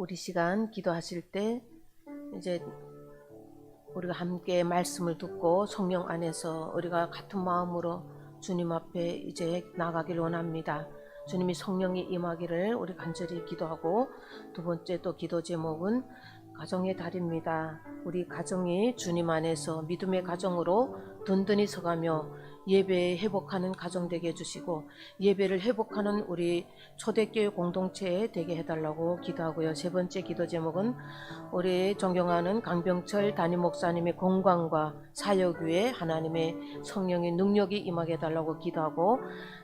우리 시간 기도하실 때 이제 우리가 함께 말씀을 듣고 성령 안에서 우리가 같은 마음으로 주님 앞에 이제 나가길 원합니다. 주님이 성령이 임하기를 우리 간절히 기도하고, 두 번째 또 기도 제목은 가정의 달입니다. 우리 가정이 주님 안에서 믿음의 가정으로 든든히 서가며 예배 회복하는 가정 되게 해주시고, 예배를 회복하는 우리 초대교회 공동체 되게 해달라고 기도하고요. 세 번째 기도 제목은 우리 존경하는 강병철 담임 목사님의 건강과 사역 위에 하나님의 성령의 능력이 임하게 해달라고 기도하고,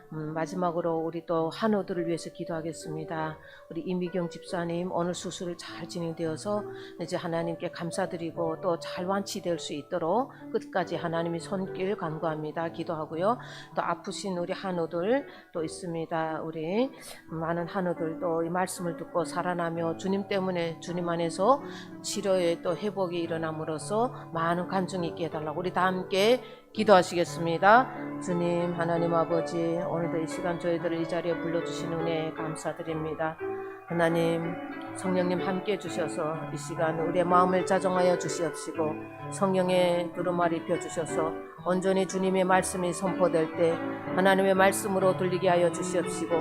마지막으로 우리 또 한우들을 위해서 기도하겠습니다. 우리 이미경 집사님 오늘 수술을 잘 진행되어서 이제 하나님께 감사드리고 또 잘 완치될 수 있도록 끝까지 하나님의 손길 간구합니다. 기도하고요. 또 아프신 우리 한우들 또 있습니다. 우리 많은 한우들도 이 말씀을 듣고 살아나며 주님 때문에 주님 안에서 치료에 또 회복이 일어남으로써 많은 간증이 있게 해달라고 우리 다 함께 기도하시겠습니다. 주님 하나님 아버지, 오늘도 이 시간 저희들을 이 자리에 불러주신 은혜 감사드립니다. 하나님 성령님 함께 해주셔서 이 시간 우리의 마음을 자정하여 주시옵시고, 성령의 두루마리 입혀주셔서 온전히 주님의 말씀이 선포될 때 하나님의 말씀으로 들리게 하여 주시옵시고,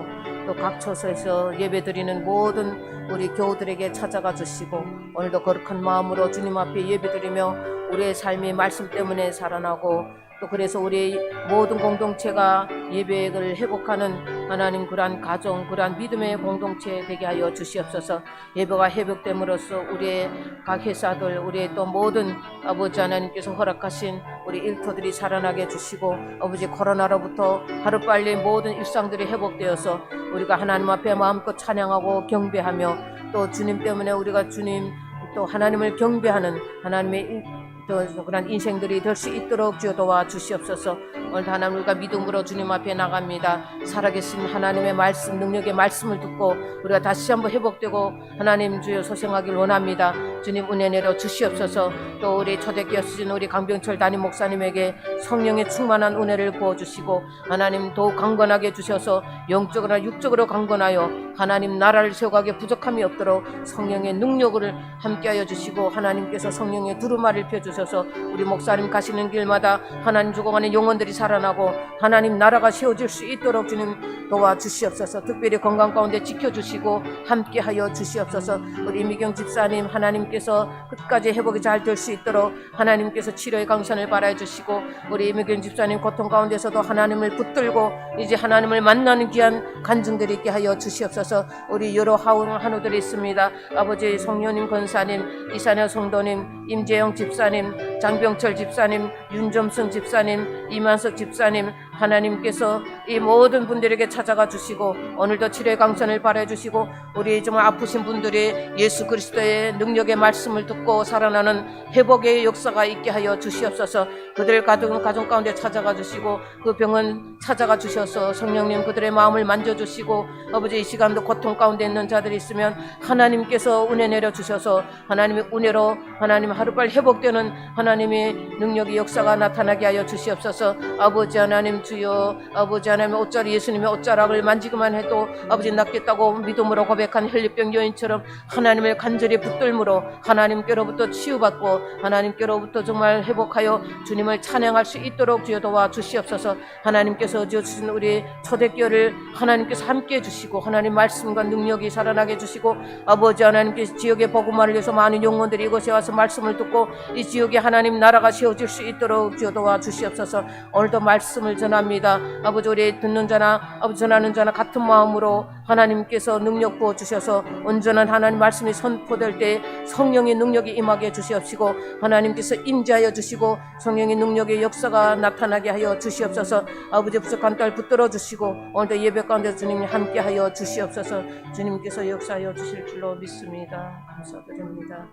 또 각 처소에서 예배드리는 모든 우리 교우들에게 찾아가 주시고, 오늘도 거룩한 마음으로 주님 앞에 예배드리며 우리의 삶이 말씀 때문에 살아나고, 또 그래서 우리 모든 공동체가 예배를 회복하는 하나님 그러한 가정, 그러한 믿음의 공동체 되게 하여 주시옵소서. 예배가 회복됨으로써 우리의 각 회사들, 우리의 또 모든 아버지 하나님께서 허락하신 우리 일터들이 살아나게 해주시고, 아버지 코로나로부터 하루빨리 모든 일상들이 회복되어서 우리가 하나님 앞에 마음껏 찬양하고 경배하며, 또 주님 때문에 우리가 주님 또 하나님을 경배하는 하나님의 또 그런 인생들이 될 수 있도록 주여 도와 주시옵소서. 오늘 하나님 우리가 믿음으로 주님 앞에 나갑니다. 살아계신 하나님의 말씀, 능력의 말씀을 듣고 우리가 다시 한번 회복되고 하나님 주여 소생하길 원합니다. 주님 은혜 내려 주시옵소서. 또 우리 초대교회 쓰신 우리 강병철 담임 목사님에게 성령의 충만한 은혜를 부어주시고, 하나님 더욱 강건하게 해주셔서 영적으로나 육적으로 강건하여 하나님 나라를 세워가기에 부족함이 없도록 성령의 능력을 함께하여 주시고, 하나님께서 성령의 두루마리를 펴주셔서 우리 목사님 가시는 길마다 하나님 죽어가는 영혼들이 살아나고 하나님 나라가 세워질 수 있도록 주님 도와주시옵소서. 특별히 건강 가운데 지켜주시고 함께하여 주시옵소서. 우리 이미경 집사님 하나님께서 끝까지 회복이 잘 될 수 있도록 하나님께서 치료의 강선을 바라해 주시고, 우리 이미경 집사님 고통 가운데서도 하나님을 붙들고 이제 하나님을 만나는 귀한 간증들이 있게 하여 주시옵소서. 우리 여러 한우들이 있습니다. 아버지 성령님 권사님, 이산여 성도님, 임재영 집사님, 장병철 집사님, 윤점승 집사님, 이만석 집사님, 하나님께서 이 모든 분들에게 찾아가 주시고 오늘도 치료의 강선을 바라해 주시고, 우리 정말 아프신 분들이 예수 그리스도의 능력의 말씀을 듣고 살아나는 회복의 역사가 있게 하여 주시옵소서. 그들 가정 가운데 찾아가 주시고 그 병은 찾아가 주셔서 성령님 그들의 마음을 만져주시고, 아버지 이 시간도 고통 가운데 있는 자들이 있으면 하나님께서 은혜 내려 주셔서 하나님의 은혜로 하나님 하루빨리 회복되는 하나님의 능력의 역사가 나타나게 하여 주시옵소서. 아버지 하나님 주여, 아버지 하나님 옷자리 예수님의 옷자락을 만지기만 해도 아버지 낫겠다고 믿음으로 고백한 혈류병 여인처럼 하나님을 간절히 붙들므로 하나님께로부터 치유받고 하나님께로부터 정말 회복하여 주님을 찬양할 수 있도록 주여 도와 주시옵소서. 하나님께서 주신 우리 초대교회를 하나님께서 함께 해주시고 하나님 말씀과 능력이 살아나게 해주시고, 아버지 하나님께서 지역의 복음화를 위해서 많은 영혼들이 이곳에 와서 말씀을 듣고 이 지역에 하나님 나라가 세워질 수 있도록 주여 도와 주시옵소서. 오늘도 말씀을 전합니다. 아버지 우리 듣는 자나 아버지 전하는 자나 같은 마음으로 하나님께서 능력 부어주셔서 온전한 하나님 말씀이 선포될 때 성령의 능력이 임하게 해주시옵시고, 하나님께서 임재하여 주시고 성령의 능력의 역사가 나타나게 하여 주시옵소서. 아버지 부족한 딸 붙들어 주시고 오늘도 예배 가운데 주님이 함께하여 주시옵소서. 주님께서 역사하여 주실 줄로 믿습니다. 감사드립니다.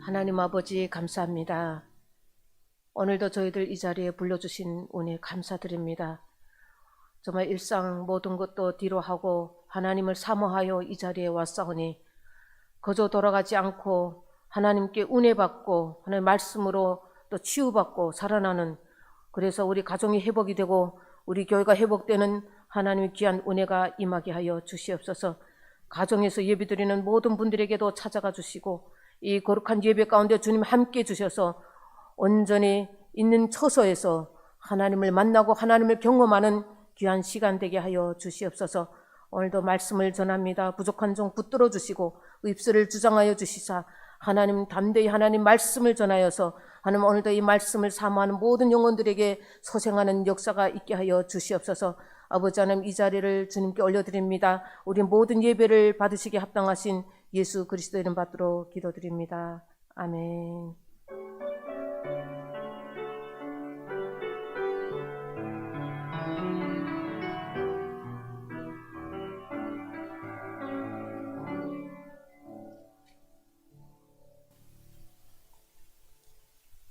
하나님 아버지 감사합니다. 오늘도 저희들 이 자리에 불러주신 은혜 감사드립니다. 정말 일상 모든 것도 뒤로 하고 하나님을 사모하여 이 자리에 왔사오니 거저 돌아가지 않고 하나님께 은혜 받고 하나님 말씀으로 또 치유받고 살아나는, 그래서 우리 가정이 회복이 되고 우리 교회가 회복되는 하나님의 귀한 은혜가 임하게 하여 주시옵소서. 가정에서 예배드리는 모든 분들에게도 찾아가 주시고 이 거룩한 예배 가운데 주님 함께 주셔서 온전히 있는 처소에서 하나님을 만나고 하나님을 경험하는 귀한 시간 되게 하여 주시옵소서. 오늘도 말씀을 전합니다. 부족한 종 붙들어 주시고 입술을 주장하여 주시사 하나님 담대히 하나님 말씀을 전하여서 하나님 오늘도 이 말씀을 사모하는 모든 영혼들에게 소생하는 역사가 있게 하여 주시옵소서. 아버지 하나님 이 자리를 주님께 올려드립니다. 우리 모든 예배를 받으시기에 합당하신 예수 그리스도 이름 받들어 기도드립니다. 아멘.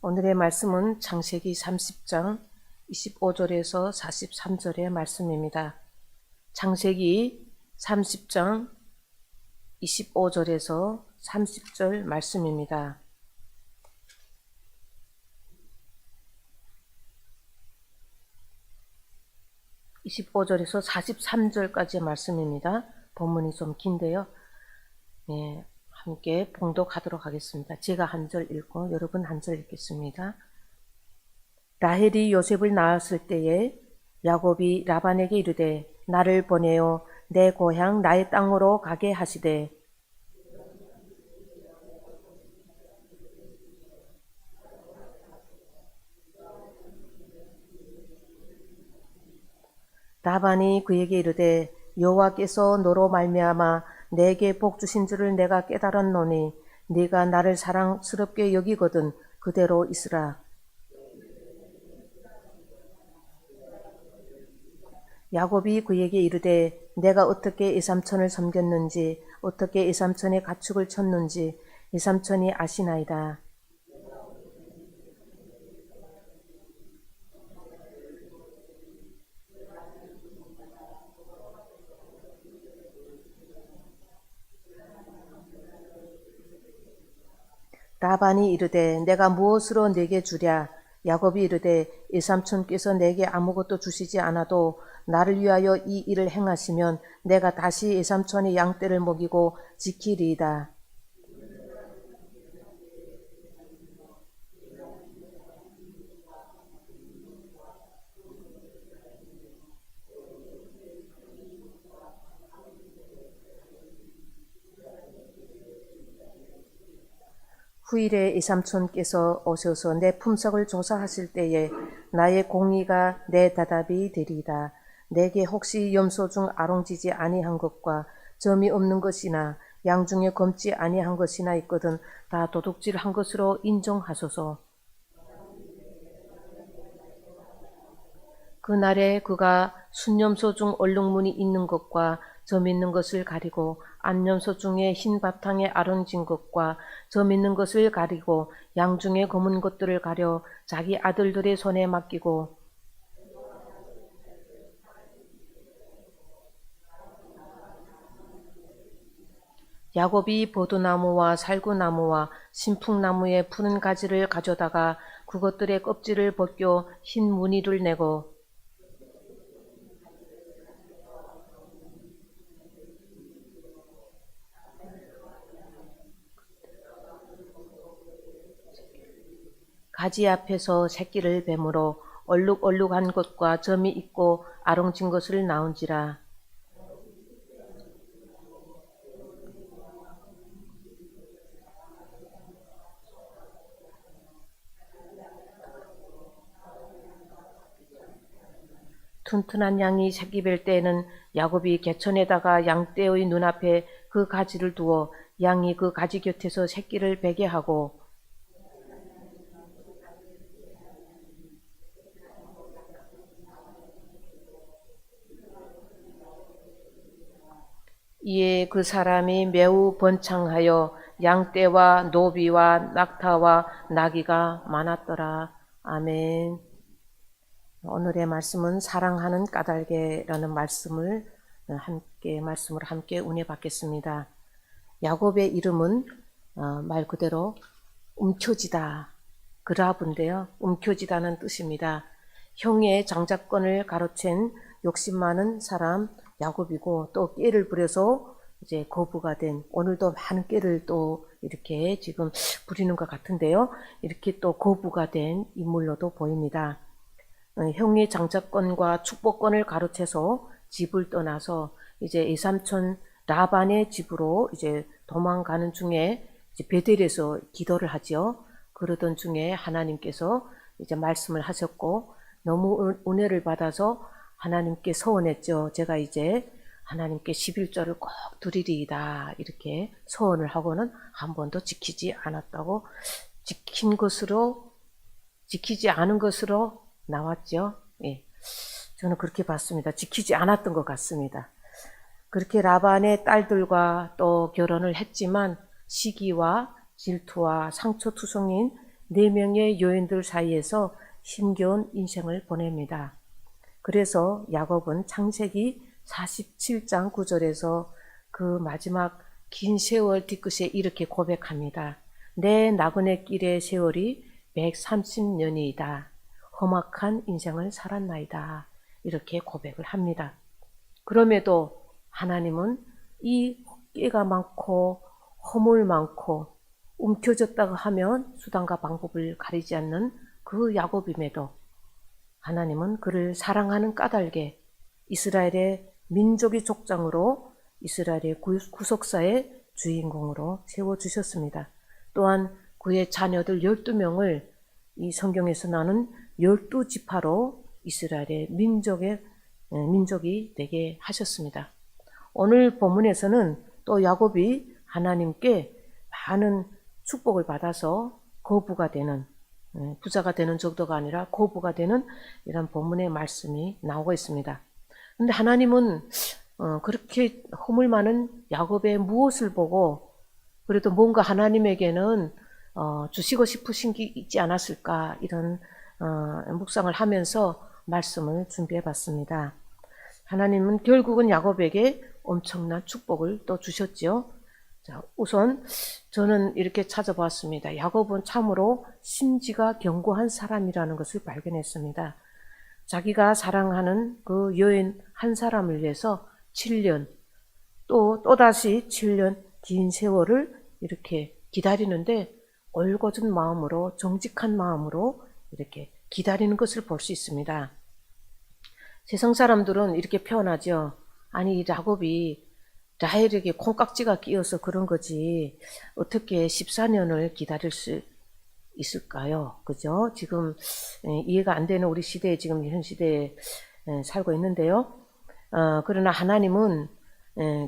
오늘의 말씀은 창세기 30장 25절에서 43절의 말씀입니다. 창세기 30장 25절에서 30절 말씀입니다. (25절에서) 43절까지의 말씀입니다. 본문이 좀 긴데요. 네, 함께 봉독하도록 하겠습니다. 제가 한 절 읽고 여러분 한 절 읽겠습니다. 라헬이 요셉을 낳았을 때에 야곱이 라반에게 이르되 나를 보내어 내 고향 나의 땅으로 가게 하시되 라반이 그에게 이르되 여호와께서 너로 말미암아 내게 복 주신 줄을 내가 깨달았노니 네가 나를 사랑스럽게 여기거든 그대로 있으라. 야곱이 그에게 이르되 내가 어떻게 이삼촌을 섬겼는지 어떻게 이삼촌의 가축을 쳤는지 이삼촌이 아시나이다. 라반이 이르되 내가 무엇으로 내게 주랴? 야곱이 이르되 이삼촌께서 내게 아무것도 주시지 않아도 나를 위하여 이 일을 행하시면 내가 다시 이삼촌의 양떼를 먹이고 지키리이다. 후일에 이삼촌께서 오셔서 내 품삯을 조사하실 때에 나의 공의가 내 답이 되리이다. 내게 혹시 염소 중 아롱지지 아니한 것과 점이 없는 것이나 양 중에 검지 아니한 것이나 있거든 다 도둑질한 것으로 인정하소서. 그날에 그가 순염소 중 얼룩무늬 있는 것과 점 있는 것을 가리고 암염소 중에 흰 바탕에 아롱진 것과 점 있는 것을 가리고 양 중에 검은 것들을 가려 자기 아들들의 손에 맡기고 야곱이 버드나무와 살구나무와 신풍나무의 푸른 가지를 가져다가 그것들의 껍질을 벗겨 흰 무늬를 내고 가지 앞에서 새끼를 뱀으로 얼룩얼룩한 것과 점이 있고 아롱진 것을 나온지라. 튼튼한 양이 새끼 뵐 때에는 야곱이 개천에다가 양떼의 눈앞에 그 가지를 두어 양이 그 가지 곁에서 새끼를 베게 하고 이에 그 사람이 매우 번창하여 양떼와 노비와 낙타와 나귀가 많았더라. 아멘. 오늘의 말씀은 사랑하는 까닭에라는 말씀을 함께 은혜 받겠습니다. 야곱의 이름은 말 그대로 움켜쥐다, 그라브인데요. 움켜쥐다는 뜻입니다. 형의 장자권을 가로챈 욕심 많은 사람 야곱이고, 또 꾀를 부려서 이제 거부가 된, 오늘도 많은 꾀를 또 이렇게 지금 부리는 것 같은데요. 이렇게 또 거부가 된 인물로도 보입니다. 형의 장자권과 축복권을 가로채서 집을 떠나서 이제 외삼촌 라반의 집으로 이제 도망가는 중에 이제 베델에서 기도를 하죠. 그러던 중에 하나님께서 이제 말씀을 하셨고, 너무 은혜를 받아서 하나님께 서원했죠. 제가 이제 하나님께 11조를 꼭 드리리이다, 이렇게 서원을 하고는 한 번도 지키지 않았다고, 지키지 않은 것으로 나왔죠. 예. 저는 그렇게 봤습니다. 지키지 않았던 것 같습니다. 그렇게 라반의 딸들과 또 결혼을 했지만 시기와 질투와 상처투성인 4명의 여인들 사이에서 힘겨운 인생을 보냅니다. 그래서 야곱은 창세기 47장 9절에서 그 마지막 긴 세월 뒤끝에 이렇게 고백합니다. 내 나그네 길의 세월이 130년이다. 험악한 인생을 살았나이다. 이렇게 고백을 합니다. 그럼에도 하나님은 이 꾀가 많고 허물 많고 움켜졌다고 하면 수단과 방법을 가리지 않는 그 야곱임에도 하나님은 그를 사랑하는 까닭에 이스라엘의 민족의 족장으로, 이스라엘의 구속사의 주인공으로 세워주셨습니다. 또한 그의 자녀들 12명을 이 성경에서 나눈 12지파로 이스라엘의 민족이 되게 하셨습니다. 오늘 본문에서는 또 야곱이 하나님께 많은 축복을 받아서 거부가 되는, 부자가 되는 정도가 아니라 거부가 되는 이런 본문의 말씀이 나오고 있습니다. 그런데 하나님은 그렇게 허물 많은 야곱의 무엇을 보고 그래도 뭔가 하나님에게는 주시고 싶으신 게 있지 않았을까, 이런 묵상을 하면서 말씀을 준비해 봤습니다. 하나님은 결국은 야곱에게 엄청난 축복을 또 주셨죠. 자, 우선 저는 이렇게 찾아봤습니다. 야곱은 참으로 심지가 견고한 사람이라는 것을 발견했습니다. 자기가 사랑하는 그 여인 한 사람을 위해서 7년, 또다시 7년 긴 세월을 이렇게 기다리는데 올곧은 마음으로, 정직한 마음으로 이렇게 기다리는 것을 볼 수 있습니다. 세상 사람들은 이렇게 표현하죠. 아니, 야곱이 라헬에게 콩깍지가 끼어서 그런 거지 어떻게 14년을 기다릴 수 있을까요? 그죠? 지금 이해가 안 되는 우리 시대에, 지금 현 시대에 살고 있는데요. 그러나 하나님은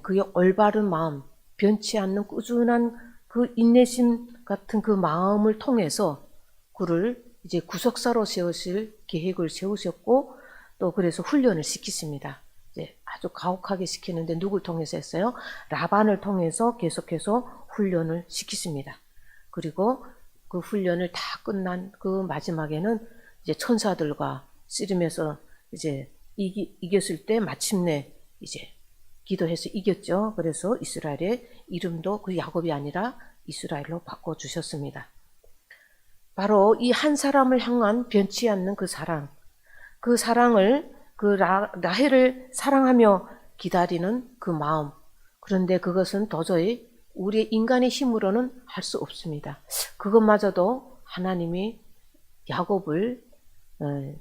그의 올바른 마음, 변치 않는 꾸준한 그 인내심 같은 그 마음을 통해서 그를 이제 구속사로 세우실 계획을 세우셨고, 또 그래서 훈련을 시키십니다. 이제 아주 가혹하게 시키는데 누굴 통해서 했어요? 라반을 통해서 계속해서 훈련을 시키십니다. 그리고 그 훈련을 다 끝난 그 마지막에는 이제 천사들과 씨름해서 이제 이겼을 때 마침내 이제 기도해서 이겼죠. 그래서 이스라엘의 이름도 그 야곱이 아니라 이스라엘로 바꿔주셨습니다. 바로 이 한 사람을 향한 변치 않는 그 사랑, 그 사랑을, 그 라헬을 사랑하며 기다리는 그 마음. 그런데 그것은 도저히 우리의 인간의 힘으로는 할 수 없습니다. 그것마저도 하나님이 야곱을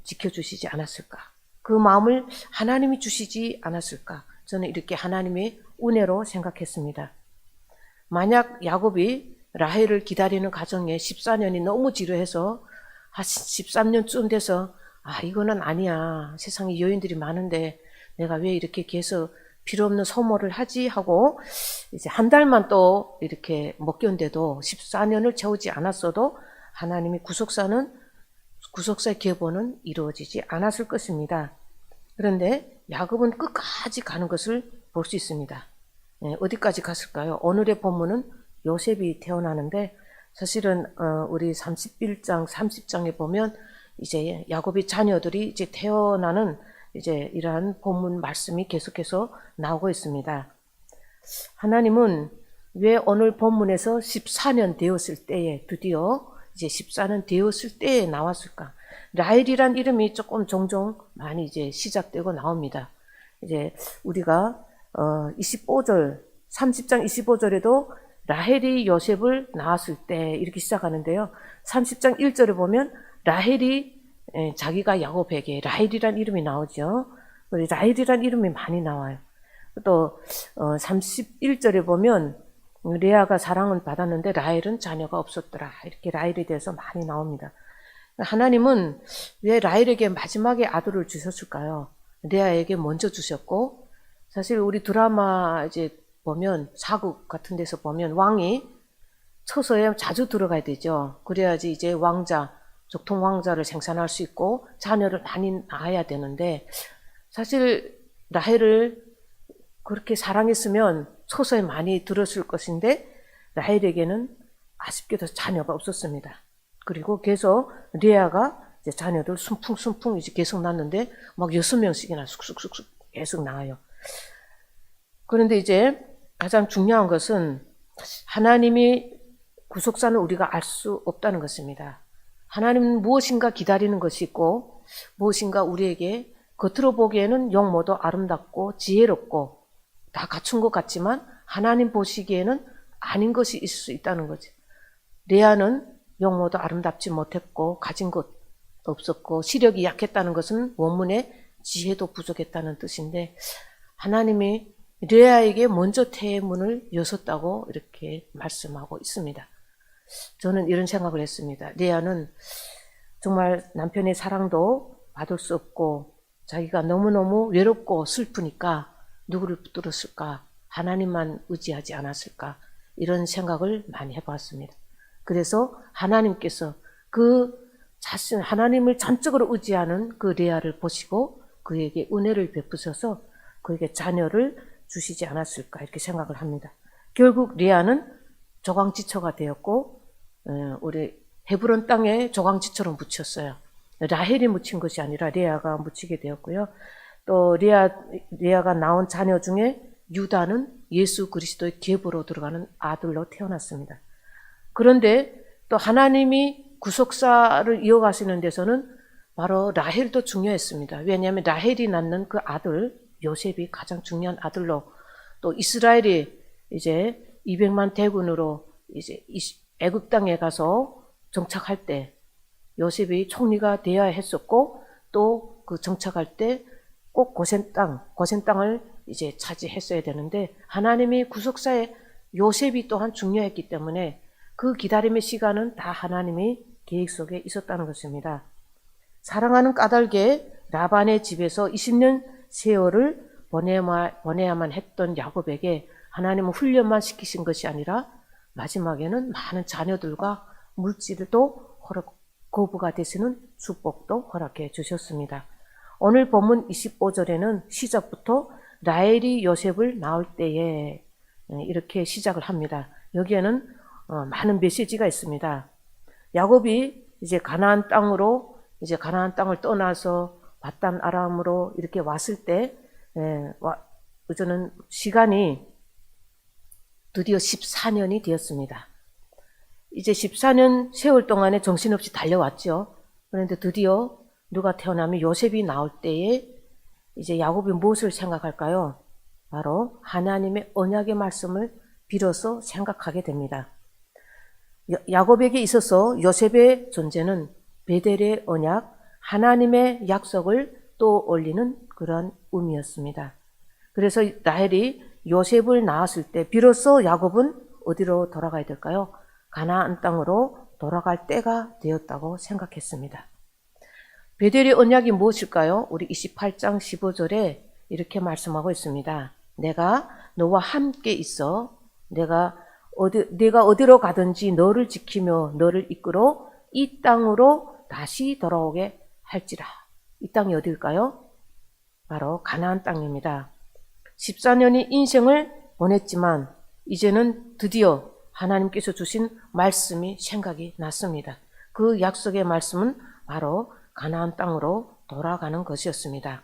지켜주시지 않았을까? 그 마음을 하나님이 주시지 않았을까? 저는 이렇게 하나님의 은혜로 생각했습니다. 만약 야곱이 라헬을 기다리는 과정에 14년이 너무 지루해서 13년쯤 돼서 이거는 아니야, 세상에 여인들이 많은데 내가 왜 이렇게 계속 필요 없는 소모를 하지 하고 이제 한 달만 또 이렇게 못 견뎌도 14년을 채우지 않았어도 하나님이 구속사의 계보는 이루어지지 않았을 것입니다. 그런데 야곱은 끝까지 가는 것을 볼 수 있습니다. 어디까지 갔을까요? 오늘의 본문은 요셉이 태어나는데, 사실은 우리 31장 30장에 보면 이제 야곱의 자녀들이 이제 태어나는 이제 이러한 본문 말씀이 계속해서 나오고 있습니다. 하나님은 왜 오늘 본문에서 14년 되었을 때에, 드디어 이제 14년 되었을 때에 나왔을까? 라헬이란 이름이 조금 종종 많이 이제 시작되고 나옵니다. 이제 우리가 25절, 30장 25절에도 라헬이 요셉을 낳았을 때 이렇게 시작하는데요. 30장 1절에 보면 라헬이 자기가 야곱에게 라헬이란 이름이 나오죠. 라헬이란 이름이 많이 나와요. 또 31절에 보면 레아가 사랑은 받았는데 라헬은 자녀가 없었더라. 이렇게 라헬에 대해서 많이 나옵니다. 하나님은 왜 라헬에게 마지막에 아들을 주셨을까요? 레아에게 먼저 주셨고, 사실 우리 드라마 이제 보면 사극 같은 데서 보면 왕이 처소에 자주 들어가야 되죠. 그래야지 이제 왕자, 적통 왕자를 생산할 수 있고 자녀를 많이 낳아야 되는데, 사실 라헬을 그렇게 사랑했으면 처소에 많이 들었을 것인데 라헬에게는 아쉽게도 자녀가 없었습니다. 그리고 계속 레아가 이제 자녀들 순풍순풍 이제 계속 낳는데 막 6명씩이나 쑥쑥쑥쑥 계속 낳아요. 그런데 이제 가장 중요한 것은 하나님이 구속사는 우리가 알 수 없다는 것입니다. 하나님은 무엇인가 기다리는 것이 있고 무엇인가 우리에게 겉으로 보기에는 영모도 아름답고 지혜롭고 다 갖춘 것 같지만 하나님 보시기에는 아닌 것이 있을 수 있다는 거죠. 레아는 영모도 아름답지 못했고 가진 것 없었고 시력이 약했다는 것은 원문에 지혜도 부족했다는 뜻인데 하나님이 레아에게 먼저 태문을 여셨다고 이렇게 말씀하고 있습니다. 저는 이런 생각을 했습니다. 레아는 정말 남편의 사랑도 받을 수 없고 자기가 너무너무 외롭고 슬프니까 누구를 붙들었을까? 하나님만 의지하지 않았을까? 이런 생각을 많이 해봤습니다. 그래서 하나님께서 그 자신 하나님을 전적으로 의지하는 그 레아를 보시고 그에게 은혜를 베푸셔서 그에게 자녀를 주시지 않았을까 이렇게 생각을 합니다. 결국 레아는 조강지처가 되었고 우리 헤브론 땅에 조강지처럼 묻혔어요. 라헬이 묻힌 것이 아니라 레아가 묻히게 되었고요. 또 레아가 낳은 자녀 중에 유다는 예수 그리스도의 계보로 들어가는 아들로 태어났습니다. 그런데 또 하나님이 구속사를 이어가시는 데서는 바로 라헬도 중요했습니다. 왜냐하면 라헬이 낳는 그 아들 요셉이 가장 중요한 아들로 또 이스라엘이 이제 200만 대군으로 이제 애굽 땅에 가서 정착할 때 요셉이 총리가 되어야 했었고 또 그 정착할 때 꼭 고센 땅을 이제 차지했어야 되는데 하나님이 구속사에 요셉이 또한 중요했기 때문에 그 기다림의 시간은 다 하나님이 계획 속에 있었다는 것입니다. 사랑하는 까닭에 라반의 집에서 20년 세월을 보내야만 했던 야곱에게 하나님은 훈련만 시키신 것이 아니라 마지막에는 많은 자녀들과 물질도 거부가 되시는 축복도 허락해 주셨습니다. 오늘 본문 25절에는 시작부터 라헬이 요셉을 낳을 때에 이렇게 시작을 합니다. 여기에는 많은 메시지가 있습니다. 야곱이 이제 가나안 땅을 떠나서 바단 아람으로 이렇게 왔을 때 저는 시간이 드디어 14년이 되었습니다. 이제 14년 세월 동안에 정신없이 달려왔죠. 그런데 드디어 누가 태어나면 요셉이 나올 때에 이제 야곱이 무엇을 생각할까요? 바로 하나님의 언약의 말씀을 빌어서 생각하게 됩니다. 야곱에게 있어서 요셉의 존재는 베델의 언약, 하나님의 약속을 또 올리는 그런 의미였습니다. 그래서 라헬이 요셉을 낳았을 때 비로소 야곱은 어디로 돌아가야 될까요? 가나안 땅으로 돌아갈 때가 되었다고 생각했습니다. 베델의 언약이 무엇일까요? 우리 28장 15절에 이렇게 말씀하고 있습니다. 내가 너와 함께 있어 내가 어디로 가든지 너를 지키며 너를 이끌어 이 땅으로 다시 돌아오게 할지라. 이 땅이 어디일까요? 바로 가나안 땅입니다. 14년의 인생을 보냈지만 이제는 드디어 하나님께서 주신 말씀이 생각이 났습니다. 그 약속의 말씀은 바로 가나안 땅으로 돌아가는 것이었습니다.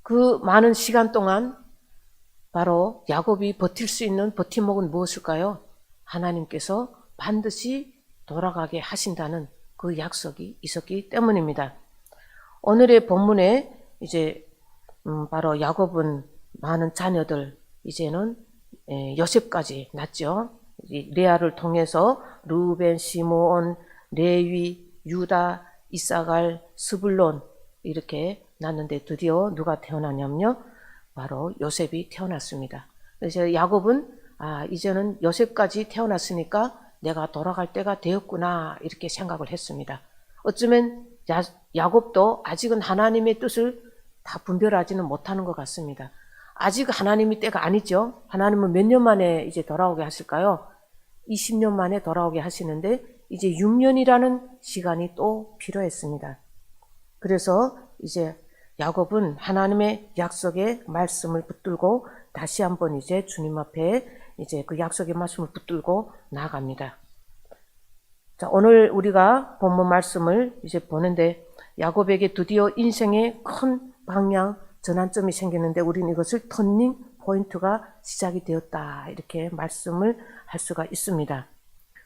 그 많은 시간 동안 바로 야곱이 버틸 수 있는 버팀목은 무엇일까요? 하나님께서 반드시 돌아가게 하신다는 그 약속이 있었기 때문입니다. 오늘의 본문에 이제 바로 야곱은 많은 자녀들 이제는 요셉까지 낳죠. 레아를 통해서 루벤, 시므온, 레위, 유다, 이사갈, 스불론 이렇게 낳는데 드디어 누가 태어나냐면요. 바로 요셉이 태어났습니다. 그래서 야곱은 이제는 요셉까지 태어났으니까 내가 돌아갈 때가 되었구나 이렇게 생각을 했습니다. 어쩌면 야곱도 아직은 하나님의 뜻을 다 분별하지는 못하는 것 같습니다. 아직 하나님이 때가 아니죠. 하나님은 몇 년 만에 이제 돌아오게 하실까요? 20년 만에 돌아오게 하시는데 이제 6년이라는 시간이 또 필요했습니다. 그래서 이제 야곱은 하나님의 약속의 말씀을 붙들고 다시 한번 이제 주님 앞에 이제 그 약속의 말씀을 붙들고 나아갑니다. 자, 오늘 우리가 본문 말씀을 이제 보는데 야곱에게 드디어 인생의 큰 방향 전환점이 생기는데 우리는 이것을 터닝 포인트가 시작이 되었다 이렇게 말씀을 할 수가 있습니다.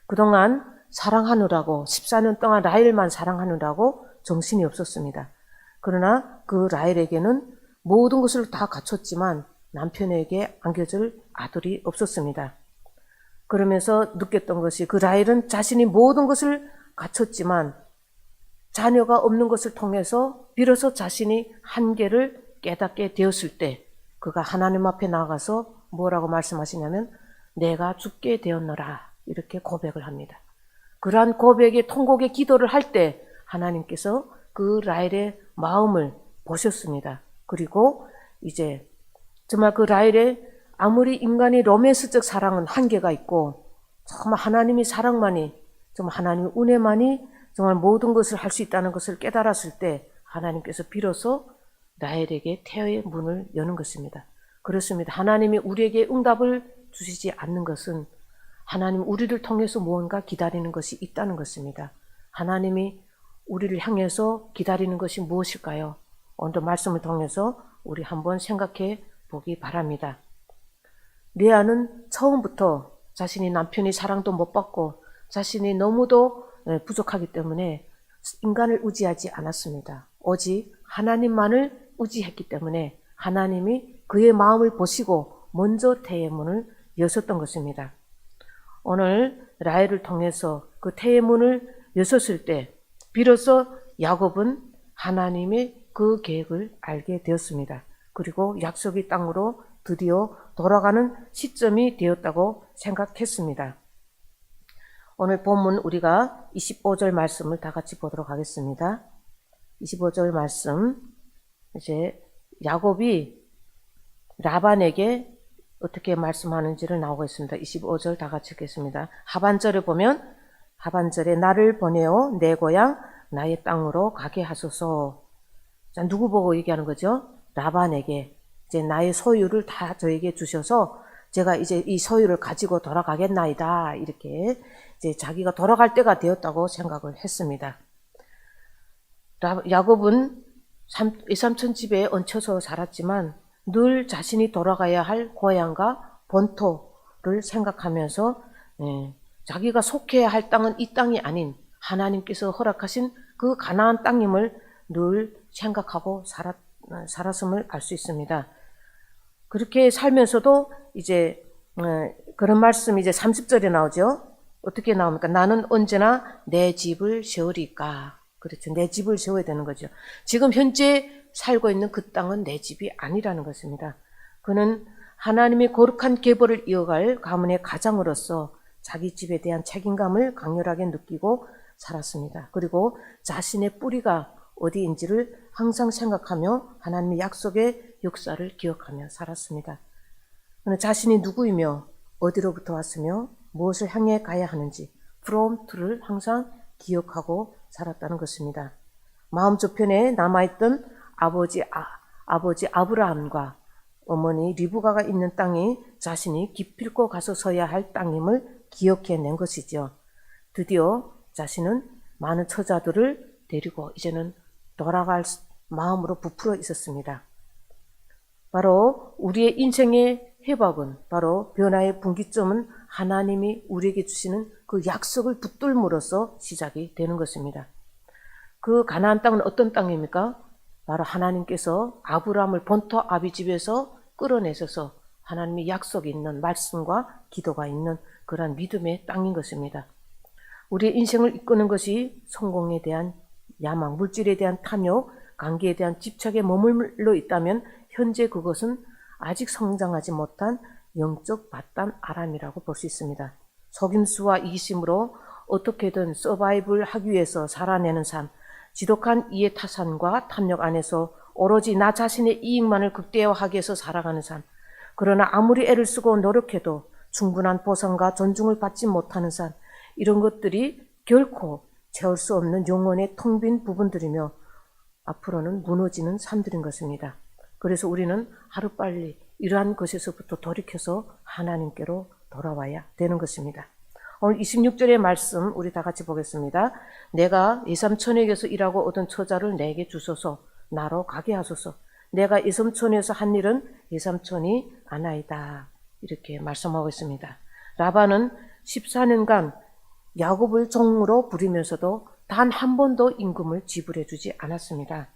그동안 사랑하느라고 14년 동안 라헬만 사랑하느라고 정신이 없었습니다. 그러나 그 라헬에게는 모든 것을 다 갖췄지만 남편에게 안겨줄 아들이 없었습니다. 그러면서 느꼈던 것이 그 라헬은 자신이 모든 것을 갖췄지만 자녀가 없는 것을 통해서 비로소 자신이 한계를 깨닫게 되었을 때 그가 하나님 앞에 나가서 뭐라고 말씀하시냐면 내가 죽게 되었노라 이렇게 고백을 합니다. 그러한 고백의 통곡의 기도를 할 때 하나님께서 그 라헬의 마음을 보셨습니다. 그리고 이제 정말 그 라헬의 아무리 인간의 로맨스적 사랑은 한계가 있고 정말 하나님의 사랑만이 정말 하나님의 은혜만이 정말 모든 것을 할 수 있다는 것을 깨달았을 때 하나님께서 비로소 라헬에게 태의 문을 여는 것입니다. 그렇습니다. 하나님이 우리에게 응답을 주시지 않는 것은 하나님 우리를 통해서 무언가 기다리는 것이 있다는 것입니다. 하나님이 우리를 향해서 기다리는 것이 무엇일까요? 오늘 말씀을 통해서 우리 한번 생각해 보기 바랍니다. 레아는 처음부터 자신이 남편이 사랑도 못 받고 자신이 너무도 부족하기 때문에 인간을 의지하지 않았습니다. 오직 하나님만을 의지했기 때문에 하나님이 그의 마음을 보시고 먼저 태의 문을 여셨던 것입니다. 오늘 라헬을 통해서 그 태의 문을 여셨을 때 비로소 야곱은 하나님의 그 계획을 알게 되었습니다. 그리고 약속의 땅으로 드디어 돌아가는 시점이 되었다고 생각했습니다. 오늘 본문 우리가 25절 말씀을 다 같이 보도록 하겠습니다. 25절 말씀 이제 야곱이 라반에게 어떻게 말씀하는지를 나오고 있습니다. 25절 다 같이 읽겠습니다. 하반절에 보면 하반절에 나를 보내어 내 고향 나의 땅으로 가게 하소서. 자, 누구 보고 얘기하는 거죠? 라반에게 이제 나의 소유를 다 저에게 주셔서 제가 이제 이 소유를 가지고 돌아가겠나이다. 이렇게 이제 자기가 돌아갈 때가 되었다고 생각을 했습니다. 야곱은 외삼촌 집에 얹혀서 살았지만 늘 자신이 돌아가야 할 고향과 본토를 생각하면서 자기가 속해야 할 땅은 이 땅이 아닌 하나님께서 허락하신 그 가나안 땅임을 늘 생각하고 살았음을 알 수 있습니다. 그렇게 살면서도 이제 그런 말씀이 이제 30절에 나오죠. 어떻게 나옵니까? 나는 언제나 내 집을 세우리까. 그렇죠. 내 집을 세워야 되는 거죠. 지금 현재 살고 있는 그 땅은 내 집이 아니라는 것입니다. 그는 하나님의 거룩한 계보를 이어갈 가문의 가장으로서 자기 집에 대한 책임감을 강렬하게 느끼고 살았습니다. 그리고 자신의 뿌리가 어디인지를 항상 생각하며 하나님의 약속의 역사를 기억하며 살았습니다. 그는 자신이 누구이며 어디로부터 왔으며 무엇을 향해 가야 하는지 from to를 항상 기억하고 살았다는 것입니다. 마음 저편에 남아있던 아버지 아브라함과 어머니 리브가가 있는 땅이 자신이 기필코 가서 서야 할 땅임을 기억해낸 것이죠. 드디어 자신은 많은 처자들을 데리고 이제는 돌아갈 마음으로 부풀어 있었습니다. 바로 우리의 인생의 회복은 바로 변화의 분기점은 하나님이 우리에게 주시는 그 약속을 붙들므로써 시작이 되는 것입니다. 그 가나안 땅은 어떤 땅입니까? 바로 하나님께서 아브라함을 본토 아비집에서 끌어내셔서 하나님의 약속이 있는 말씀과 기도가 있는 그러한 믿음의 땅인 것입니다. 우리의 인생을 이끄는 것이 성공에 대한 야망, 물질에 대한 탐욕, 관계에 대한 집착에 머물러 있다면 현재 그것은 아직 성장하지 못한 영적 바단 아람이라고 볼 수 있습니다. 속임수와 이기심으로 어떻게든 서바이벌 하기 위해서 살아내는 삶, 지독한 이해타산과 탐욕 안에서 오로지 나 자신의 이익만을 극대화하기 위해서 살아가는 삶, 그러나 아무리 애를 쓰고 노력해도 충분한 보상과 존중을 받지 못하는 삶, 이런 것들이 결코 채울 수 없는 영혼의 텅 빈 부분들이며 앞으로는 무너지는 삶들인 것입니다. 그래서 우리는 하루빨리 이러한 것에서부터 돌이켜서 하나님께로 돌아와야 되는 것입니다. 오늘 26절의 말씀 우리 다 같이 보겠습니다. 내가 이삼촌에게서 일하고 얻은 처자를 내게 주소서, 나로 가게 하소서. 내가 이삼촌에서 한 일은 이삼촌이 아나이다. 이렇게 말씀하고 있습니다. 라반은 14년간 야곱을 종으로 부리면서도 단 한 번도 임금을 지불해 주지 않았습니다.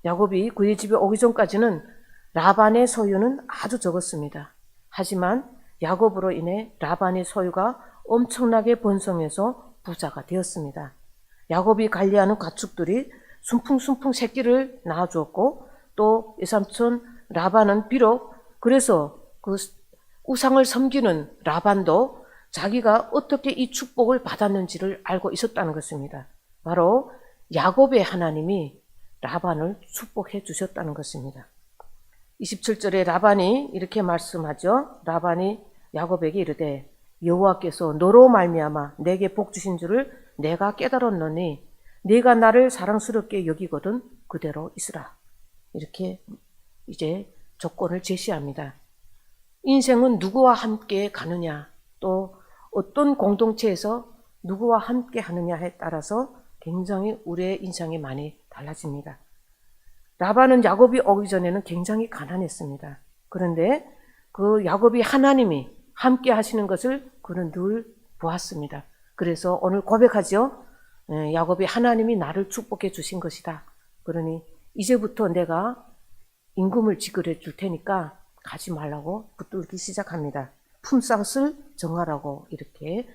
야곱이 그의 집에 오기 전까지는 라반의 소유는 아주 적었습니다. 하지만 야곱으로 인해 라반의 소유가 엄청나게 번성해서 부자가 되었습니다. 야곱이 관리하는 가축들이 순풍순풍 새끼를 낳아주었고 또 이삼촌 라반은 비록 그래서 그 우상을 섬기는 라반도 자기가 어떻게 이 축복을 받았는지를 알고 있었다는 것입니다. 바로 야곱의 하나님이 라반을 축복해 주셨다는 것입니다. 27절에 라반이 이렇게 말씀하죠. 라반이 야곱에게 이르되 여호와께서 너로 말미암아 내게 복 주신 줄을 내가 깨달았노니 네가 나를 사랑스럽게 여기거든 그대로 있으라. 이렇게 이제 조건을 제시합니다. 인생은 누구와 함께 가느냐, 또 어떤 공동체에서 누구와 함께 하느냐에 따라서 굉장히 우리의 인생이 많이 달라집니다. 라반은 야곱이 오기 전에는 굉장히 가난했습니다. 그런데 그 야곱이 하나님이 함께 하시는 것을 그는 늘 보았습니다. 그래서 오늘 고백하죠. 야곱이 하나님이 나를 축복해 주신 것이다. 그러니 이제부터 내가 임금을 지급해 줄 테니까 가지 말라고 붙들기 시작합니다. 품삯을 정하라고 이렇게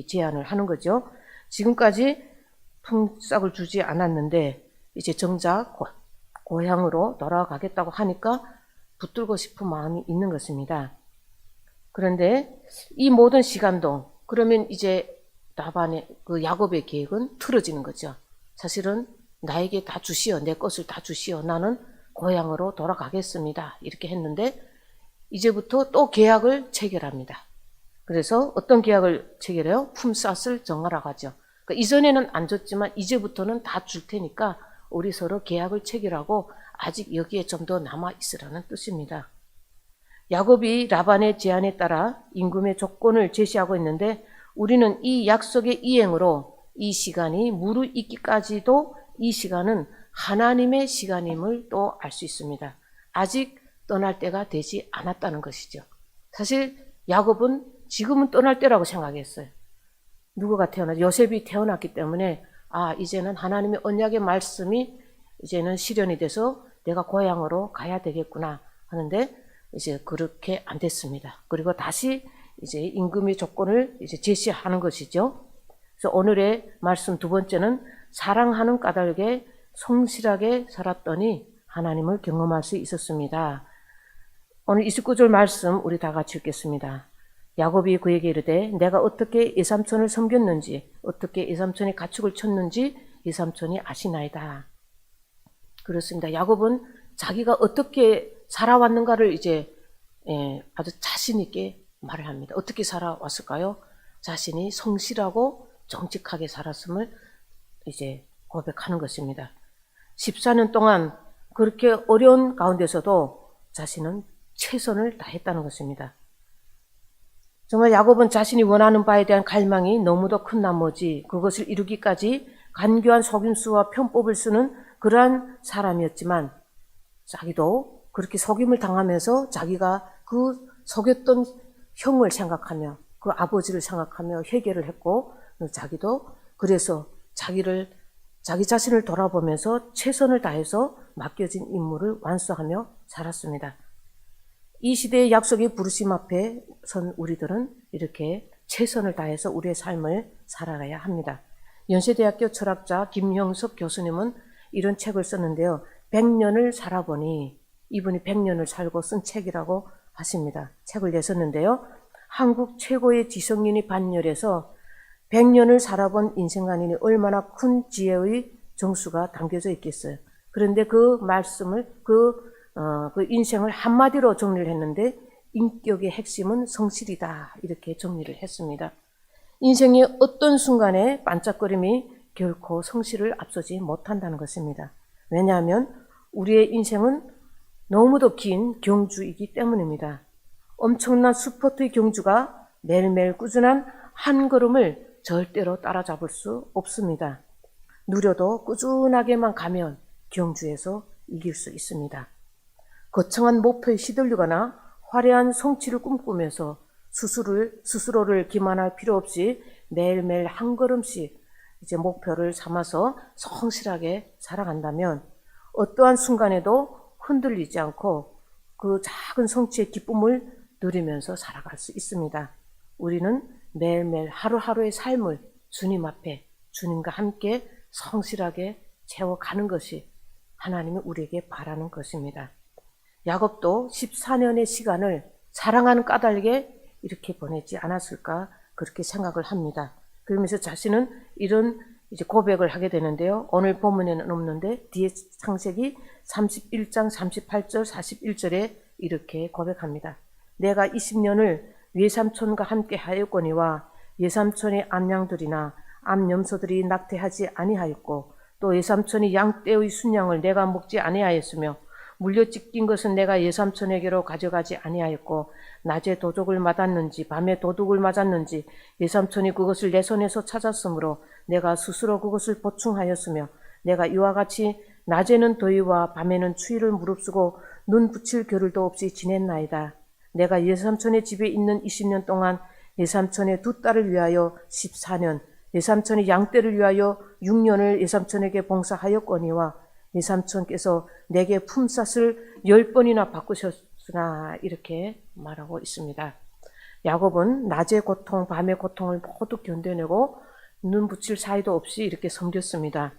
제안을 하는 거죠. 지금까지 품삯을 주지 않았는데 이제 정작 고향으로 돌아가겠다고 하니까 붙들고 싶은 마음이 있는 것입니다. 그런데 이 모든 시간도 그러면 이제 라반의 그 야곱의 계획은 틀어지는 거죠. 사실은 나에게 다 주시오, 내 것을 다 주시오, 나는 고향으로 돌아가겠습니다. 이렇게 했는데 이제부터 또 계약을 체결합니다. 그래서 어떤 계약을 체결해요? 품삯을 정하라고 하죠. 그러니까 이전에는 안 줬지만 이제부터는 다 줄 테니까 우리 서로 계약을 체결하고 아직 여기에 좀 더 남아 있으라는 뜻입니다. 야곱이 라반의 제안에 따라 임금의 조건을 제시하고 있는데 우리는 이 약속의 이행으로 이 시간이 무르익기까지도 이 시간은 하나님의 시간임을 또 알 수 있습니다. 아직 떠날 때가 되지 않았다는 것이죠. 사실 야곱은 지금은 떠날 때라고 생각했어요. 누구가 요셉이 태어났기 때문에 이제는 하나님의 언약의 말씀이 이제는 실현이 돼서 내가 고향으로 가야 되겠구나 하는데 이제 그렇게 안 됐습니다. 그리고 다시 이제 임금의 조건을 이제 제시하는 것이죠. 그래서 오늘의 말씀 두 번째는 사랑하는 까닭에 성실하게 살았더니 하나님을 경험할 수 있었습니다. 오늘 29절 말씀 우리 다 같이 읽겠습니다. 야곱이 그에게 이르되 내가 어떻게 이삼촌을 섬겼는지 어떻게 이삼촌이 가축을 쳤는지 이삼촌이 아시나이다. 그렇습니다. 야곱은 자기가 어떻게 살아왔는가를 이제 아주 자신 있게 말을 합니다. 어떻게 살아왔을까요? 자신이 성실하고 정직하게 살았음을 이제 고백하는 것입니다. 14년 동안 그렇게 어려운 가운데서도 자신은 최선을 다했다는 것입니다. 정말 야곱은 자신이 원하는 바에 대한 갈망이 너무도 큰 나머지 그것을 이루기까지 간교한 속임수와 편법을 쓰는 그러한 사람이었지만 자기도 그렇게 속임을 당하면서 자기가 그 속였던 형을 생각하며 그 아버지를 생각하며 회개를 했고 자기도 그래서 자기 자신을 돌아보면서 최선을 다해서 맡겨진 임무를 완수하며 살았습니다. 이 시대의 약속의 부르심 앞에 선 우리들은 이렇게 최선을 다해서 우리의 삶을 살아가야 합니다. 연세대학교 철학자 김형석 교수님은 이런 책을 썼는데요. 100년을 살아보니, 이분이 100년을 살고 쓴 책이라고 하십니다. 책을 내셨는데요. 한국 최고의 지성인이 반열에서 100년을 살아본 인생관인이 얼마나 큰 지혜의 정수가 담겨져 있겠어요. 그런데 그 말씀을 그 인생을 한마디로 정리를 했는데 인격의 핵심은 성실이다 이렇게 정리를 했습니다. 인생의 어떤 순간에 반짝거림이 결코 성실을 앞서지 못한다는 것입니다. 왜냐하면 우리의 인생은 너무도 긴 경주이기 때문입니다. 엄청난 스포트의 경주가 매일매일 꾸준한 한 걸음을 절대로 따라잡을 수 없습니다. 누려도 꾸준하게만 가면 경주에서 이길 수 있습니다. 거창한 목표에 시들리거나 화려한 성취를 꿈꾸면서 스스로를 기만할 필요 없이 매일매일 한 걸음씩 이제 목표를 삼아서 성실하게 살아간다면 어떠한 순간에도 흔들리지 않고 그 작은 성취의 기쁨을 누리면서 살아갈 수 있습니다. 우리는 매일매일 하루하루의 삶을 주님 앞에 주님과 함께 성실하게 채워가는 것이 하나님이 우리에게 바라는 것입니다. 야곱도 14년의 시간을 사랑하는 까닭에 이렇게 보내지 않았을까 그렇게 생각을 합니다. 그러면서 자신은 이런 이제 고백을 하게 되는데요. 오늘 본문에는 없는데 뒤에 창세기 31장 38절 41절에 이렇게 고백합니다. 내가 20년을 외삼촌과 함께 하였거니와 외삼촌의 암양들이나 암염소들이 낙태하지 아니하였고 또 외삼촌이 양떼의 순양을 내가 먹지 아니하였으며 물려 찢긴 것은 내가 외삼촌에게로 가져가지 아니하였고 낮에 도둑을 맞았는지 밤에 도둑을 맞았는지 외삼촌이 그것을 내 손에서 찾았으므로 내가 스스로 그것을 보충하였으며 내가 이와 같이 낮에는 더위와 밤에는 추위를 무릅쓰고 눈 붙일 겨를도 없이 지냈나이다. 내가 외삼촌의 집에 있는 20년 동안 외삼촌의 두 딸을 위하여 14년, 외삼촌의 양떼를 위하여 6년을 외삼촌에게 봉사하였거니와 외삼촌께서 내게 품삯을 10번이나 바꾸셨으나 이렇게 말하고 있습니다. 야곱은 낮의 고통, 밤의 고통을 모두 견뎌내고 눈 붙일 사이도 없이 이렇게 섬겼습니다.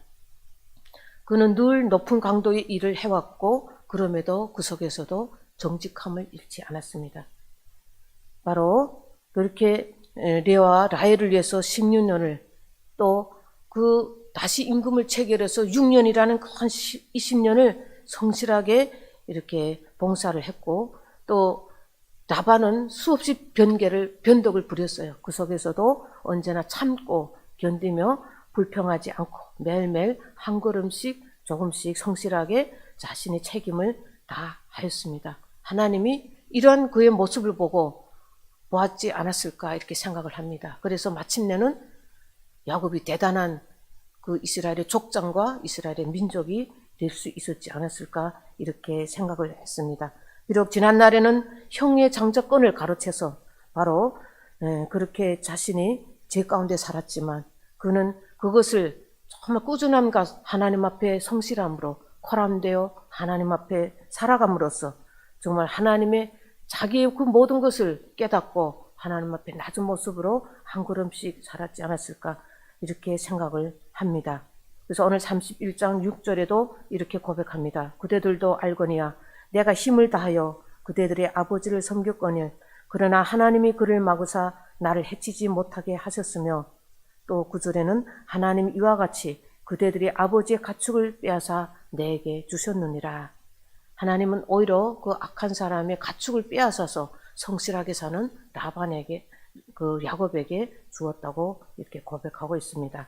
그는 늘 높은 강도의 일을 해왔고 그럼에도 그 속에서도 정직함을 잃지 않았습니다. 바로 그렇게 레아와 라헬을 위해서 16년을 또 다시 임금을 체결해서 6년이라는 큰 20년을 성실하게 이렇게 봉사를 했고 또 라반은 수없이 변덕을 부렸어요. 그 속에서도 언제나 참고 견디며 불평하지 않고 매일매일 한 걸음씩 조금씩 성실하게 자신의 책임을 다하였습니다. 하나님이 이러한 그의 모습을 보고 보았지 않았을까 이렇게 생각을 합니다. 그래서 마침내는 야곱이 대단한 그 이스라엘의 족장과 이스라엘의 민족이 될 수 있었지 않았을까 이렇게 생각을 했습니다. 비록 지난날에는 형의 장자권을 가로채서 바로 그렇게 자신이 죄 가운데 살았지만 그는 그것을 정말 꾸준함과 하나님 앞에 성실함으로 코람되어 하나님 앞에 살아감으로써 정말 하나님의 자기의 그 모든 것을 깨닫고 하나님 앞에 낮은 모습으로 한 걸음씩 살았지 않았을까 이렇게 생각을 합니다. 그래서 오늘 31장 6절에도 이렇게 고백합니다. 그대들도 알거니와 내가 힘을 다하여 그대들의 아버지를 섬겼거늘 그러나 하나님이 그를 막으사 나를 해치지 못하게 하셨으며 또 9절에는 하나님 이와 같이 그대들의 아버지의 가축을 빼앗아 내게 주셨느니라. 하나님은 오히려 그 악한 사람의 가축을 빼앗아서 성실하게 사는 라반에게 그 야곱에게 주었다고 이렇게 고백하고 있습니다.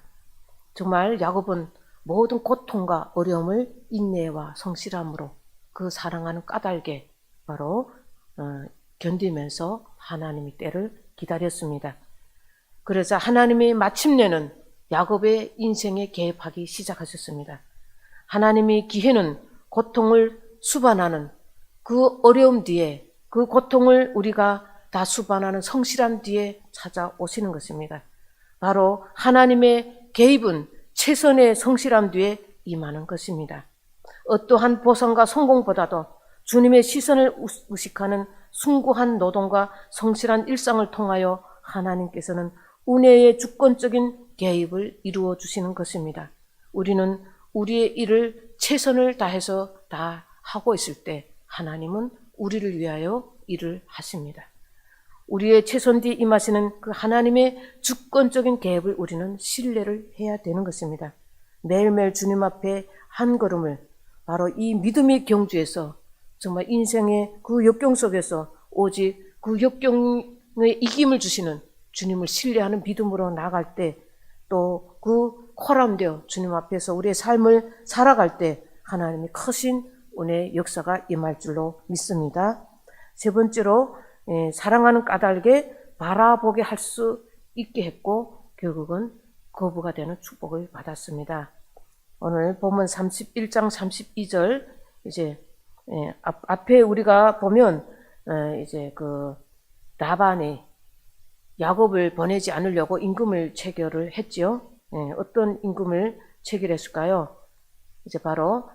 정말 야곱은 모든 고통과 어려움을 인내와 성실함으로 그 사랑하는 까닭에 바로 견디면서 하나님의 때를 기다렸습니다. 그래서 하나님이 마침내는 야곱의 인생에 개입하기 시작하셨습니다. 하나님의 기회는 고통을 수반하는 그 어려움 뒤에 그 고통을 우리가 다 수반하는 성실한 뒤에 찾아오시는 것입니다. 바로 하나님의 개입은 최선의 성실함 뒤에 임하는 것입니다. 어떠한 보상과 성공보다도 주님의 시선을 의식하는 숭고한 노동과 성실한 일상을 통하여 하나님께서는 은혜의 주권적인 개입을 이루어 주시는 것입니다. 우리는 우리의 일을 최선을 다해서 다 하고 있을 때 하나님은 우리를 위하여 일을 하십니다. 우리의 최선 뒤에 임하시는 그 하나님의 주권적인 개입을 우리는 신뢰를 해야 되는 것입니다. 매일매일 주님 앞에 한 걸음을 바로 이 믿음의 경주에서 정말 인생의 그 역경 속에서 오직 그 역경의 이김을 주시는 주님을 신뢰하는 믿음으로 나갈 때, 또 그 코람되어 주님 앞에서 우리의 삶을 살아갈 때 하나님이 크신 은혜의 역사가 임할 줄로 믿습니다. 세 번째로 사랑하는 까닭에 바라보게 할 수 있게 했고 결국은 거부가 되는 축복을 받았습니다. 오늘 본문 31장 32절 이제 앞에 우리가 보면 이제 그 라반이 야곱을 보내지 않으려고 임금을 체결을 했지요. 어떤 임금을 체결했을까요? 이제 바로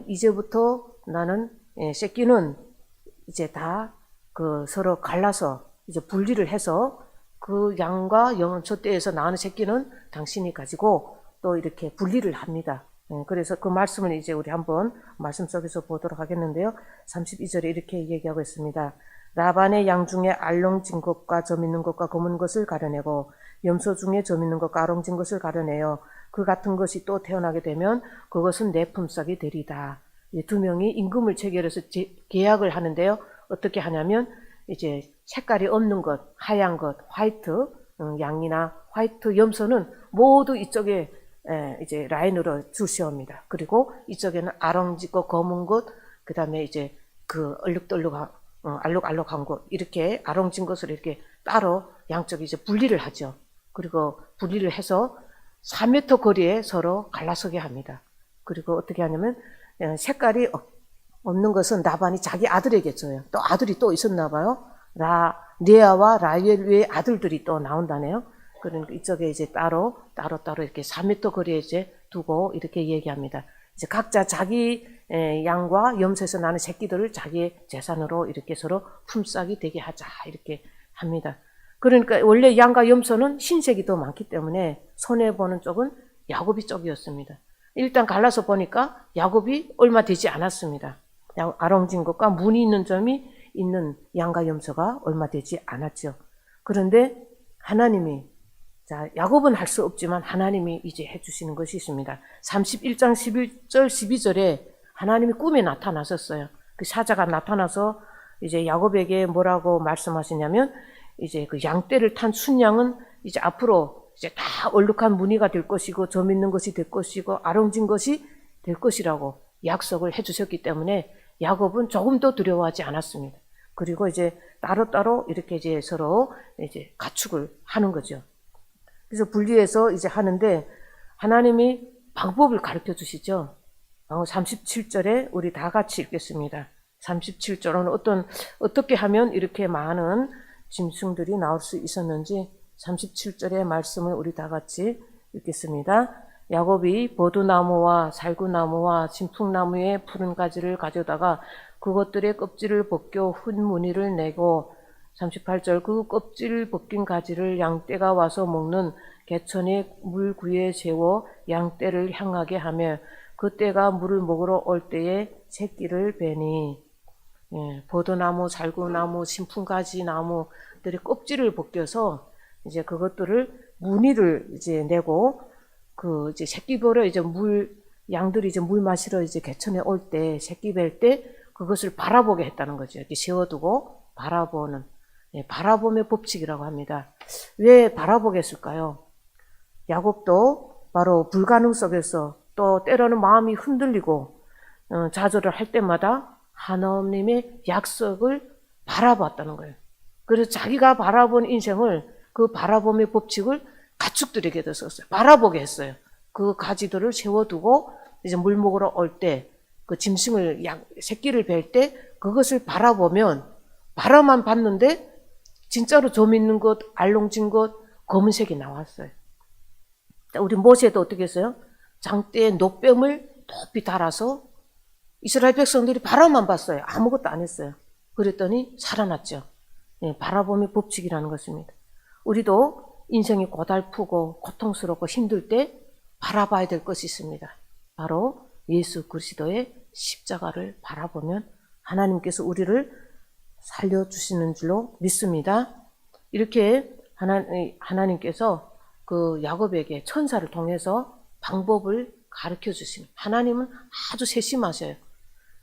이제부터 나는 새끼는 이제 다 그 서로 갈라서 이제 분리를 해서 그 양과 염소 떼에서 나오는 새끼는 당신이 가지고 또 이렇게 분리를 합니다. 그래서 그 말씀을 이제 우리 한번 말씀 속에서 보도록 하겠는데요. 32절에 이렇게 얘기하고 있습니다. 라반의 양 중에 알롱진 것과 점 있는 것과 검은 것을 가려내고 염소 중에 점 있는 것과 아롱진 것을 가려내어 그 같은 것이 또 태어나게 되면 그것은 내 품삯이 되리다. 두 명이 임금을 체결해서 계약을 하는데요. 어떻게 하냐면 이제 색깔이 없는 것, 하얀 것, 화이트 양이나 화이트 염소는 모두 이쪽에 이제 라인으로 주시옵니다. 그리고 이쪽에는 아롱진 것, 검은 것, 그 다음에 이제 그 알록알록한 것, 이렇게 아롱진 것을 이렇게 따로 양쪽에 이제 분리를 하죠. 그리고 분리를 해서 4m 거리에 서로 갈라서게 합니다. 그리고 어떻게 하냐면 색깔이 없는 것은 라반이 자기 아들에게 줘요. 또 아들이 또 있었나 봐요. 레아와 라헬의 아들들이 또 나온다네요. 그러니까 이쪽에 이제 따로 이렇게 4m 거리에 이제 두고 이렇게 얘기합니다. 이제 각자 자기 양과 염소에서 나는 새끼들을 자기의 재산으로 이렇게 서로 품삯이 되게 하자 이렇게 합니다. 그러니까 원래 양과 염소는 흰색이 더 많기 때문에 손해보는 쪽은 야곱이 쪽이었습니다. 일단 갈라서 보니까 야곱이 얼마 되지 않았습니다. 아롱진 것과 무늬 있는 점이 있는 양과 염소가 얼마 되지 않았죠. 그런데 하나님이 야곱은 할 수 없지만 하나님이 이제 해주시는 것이 있습니다. 31장 11절 12절에 하나님이 꿈에 나타나셨어요. 그 사자가 나타나서 이제 야곱에게 뭐라고 말씀하시냐면 이제 그 양떼를 탄 순양은 이제 앞으로 이제 다 얼룩한 무늬가 될 것이고 점 있는 것이 될 것이고 아롱진 것이 될 것이라고 약속을 해주셨기 때문에 야곱은 조금 더 두려워하지 않았습니다. 그리고 이제 따로따로 이렇게 이제 서로 이제 가축을 하는 거죠. 그래서 분리해서 이제 하는데 하나님이 방법을 가르쳐 주시죠. 37절에 우리 다 같이 읽겠습니다. 37절은 어떻게 하면 이렇게 많은 짐승들이 나올 수 있었는지 37절의 말씀을 우리 다 같이 읽겠습니다. 야곱이 버두나무와 살구나무와 진풍나무의 푸른 가지를 가져다가 그것들의 껍질을 벗겨 훈 무늬를 내고 38절 그 껍질 벗긴 가지를 양떼가 와서 먹는 개천의 물구에 세워 양떼를 향하게 하며 그 떼가 물을 먹으러 올 때에 새끼를 베니 버드나무, 살구나무, 신풍가지 나무들의 껍질을 벗겨서 이제 그것들을 무늬를 이제 내고 그 이제 새끼 보러 이제 양들이 이제 물 마시러 이제 개천에 올 때 새끼 뵐 때 그것을 바라보게 했다는 거죠. 이렇게 세워두고 바라보는 바라봄의 법칙이라고 합니다. 왜 바라보게 했을까요? 야곱도 바로 불가능 속에서 또 때로는 마음이 흔들리고 좌절을 할 때마다 하나님의 약속을 바라봤다는 거예요. 그래서 자기가 바라본 인생을 그 바라봄의 법칙을 가축들에게도 썼어요. 바라보게 했어요. 그 가지들을 세워두고 이제 물 먹으러 올 때 그 짐승을 새끼를 뵐 때 그것을 바라보면 바라만 봤는데 진짜로 점 있는 것, 알롱진 것, 검은색이 나왔어요. 우리 모세도 어떻게 했어요? 장대에 노뱀을 높이 달아서 이스라엘 백성들이 바라만 봤어요. 아무것도 안 했어요. 그랬더니 살아났죠. 네, 바라봄의 법칙이라는 것입니다. 우리도 인생이 고달프고 고통스럽고 힘들 때 바라봐야 될 것이 있습니다. 바로 예수 그리스도의 십자가를 바라보면 하나님께서 우리를 살려주시는 줄로 믿습니다. 이렇게 하나님께서 그 야곱에게 천사를 통해서 방법을 가르쳐 주십니다. 하나님은 아주 세심하셔요.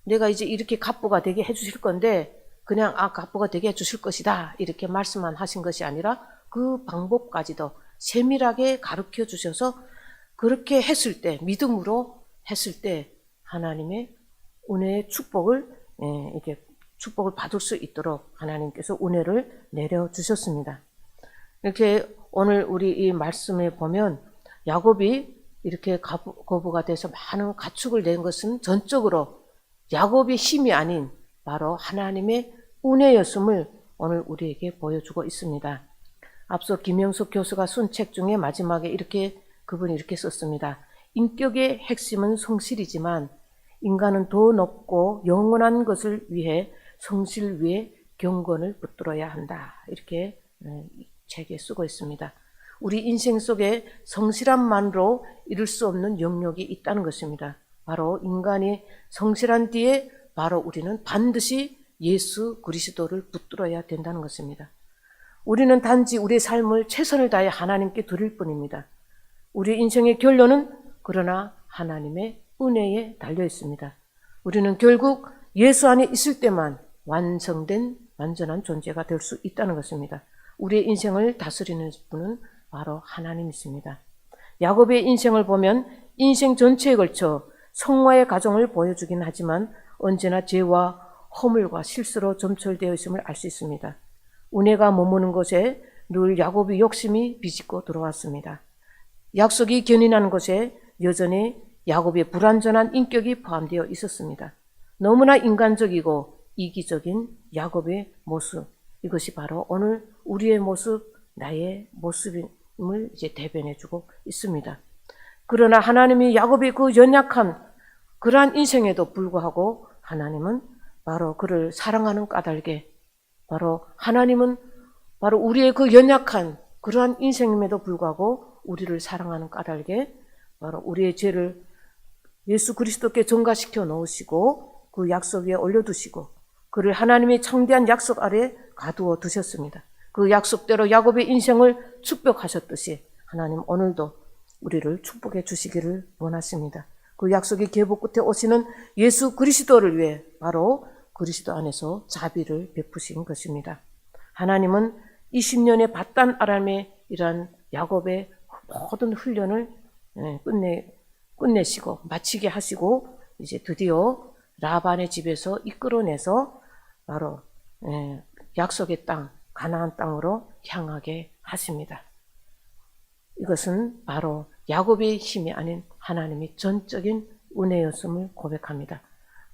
내가 이제 이렇게 갑부가 되게 해주실 건데 그냥 갑부가 되게 해주실 것이다 이렇게 말씀만 하신 것이 아니라 그 방법까지도 세밀하게 가르쳐 주셔서 그렇게 했을 때, 믿음으로 했을 때 하나님의 은혜의 축복을 이렇게 축복을 받을 수 있도록 하나님께서 은혜를 내려주셨습니다. 이렇게 오늘 우리 이 말씀에 보면 야곱이 이렇게 거부가 돼서 많은 가축을 낸 것은 전적으로 야곱의 힘이 아닌 바로 하나님의 은혜였음을 오늘 우리에게 보여주고 있습니다. 앞서 김영숙 교수가 쓴 책 중에 마지막에 그분이 이렇게 썼습니다. 인격의 핵심은 성실이지만 인간은 더 높고 영원한 것을 위해 성실 위에 경건을 붙들어야 한다. 이렇게 책에 쓰고 있습니다. 우리 인생 속에 성실함만으로 이룰 수 없는 영역이 있다는 것입니다. 바로 인간이 성실한 뒤에 바로 우리는 반드시 예수 그리스도를 붙들어야 된다는 것입니다. 우리는 단지 우리의 삶을 최선을 다해 하나님께 드릴 뿐입니다. 우리 인생의 결론은 그러나 하나님의 은혜에 달려 있습니다. 우리는 결국 예수 안에 있을 때만 완성된 완전한 존재가 될 수 있다는 것입니다. 우리의 인생을 다스리는 분은 바로 하나님이십니다. 야곱의 인생을 보면 인생 전체에 걸쳐 성화의 과정을 보여주긴 하지만 언제나 죄와 허물과 실수로 점철되어 있음을 알 수 있습니다. 은혜가 머무는 곳에 늘 야곱의 욕심이 비집고 들어왔습니다. 약속이 견인하는 곳에 여전히 야곱의 불완전한 인격이 포함되어 있었습니다. 너무나 인간적이고 이기적인 야곱의 모습, 이것이 바로 오늘 우리의 모습, 나의 모습임을 이제 대변해주고 있습니다. 그러나 하나님이 야곱의 그 연약한 그러한 인생에도 불구하고 하나님은 바로 그를 사랑하는 까닭에 바로 하나님은 바로 우리의 그 연약한 그러한 인생임에도 불구하고 우리를 사랑하는 까닭에 바로 우리의 죄를 예수 그리스도께 전가시켜 놓으시고 그 약속 위에 올려두시고 그를 하나님의 창대한 약속 아래 가두어 두셨습니다. 그 약속대로 야곱의 인생을 축복하셨듯이 하나님 오늘도 우리를 축복해 주시기를 원하십니다. 그 약속의 계보 끝에 오시는 예수 그리스도를 위해 바로 그리스도 안에서 자비를 베푸신 것입니다. 하나님은 20년의 밧단 아람의 이러한 야곱의 모든 훈련을 끝내시고 마치게 하시고 이제 드디어 라반의 집에서 이끌어내서 바로 약속의 땅 가나안 땅으로 향하게 하십니다. 이것은 바로 야곱의 힘이 아닌 하나님의 전적인 은혜였음을 고백합니다.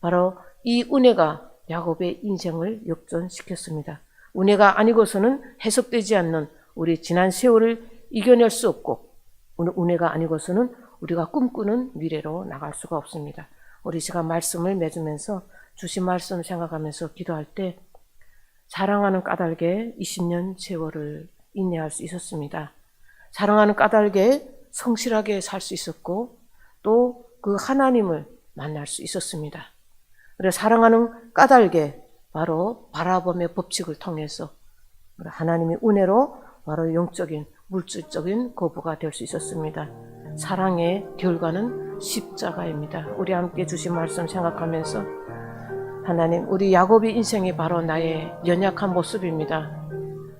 바로 이 은혜가 야곱의 인생을 역전시켰습니다. 은혜가 아니고서는 해석되지 않는 우리 지난 세월을 이겨낼 수 없고 은혜가 아니고서는 우리가 꿈꾸는 미래로 나갈 수가 없습니다. 우리 시간 말씀을 맺으면서 주신 말씀을 생각하면서 기도할 때 사랑하는 까닭에 20년 세월을 인내할 수 있었습니다. 사랑하는 까닭에 성실하게 살 수 있었고 또 그 하나님을 만날 수 있었습니다. 그래서 사랑하는 까닭에 바로 바라봄의 법칙을 통해서 하나님의 은혜로 바로 영적인 물질적인 거부가 될 수 있었습니다. 사랑의 결과는 십자가입니다. 우리 함께 주신 말씀 생각하면서 하나님, 우리 야곱의 인생이 바로 나의 연약한 모습입니다.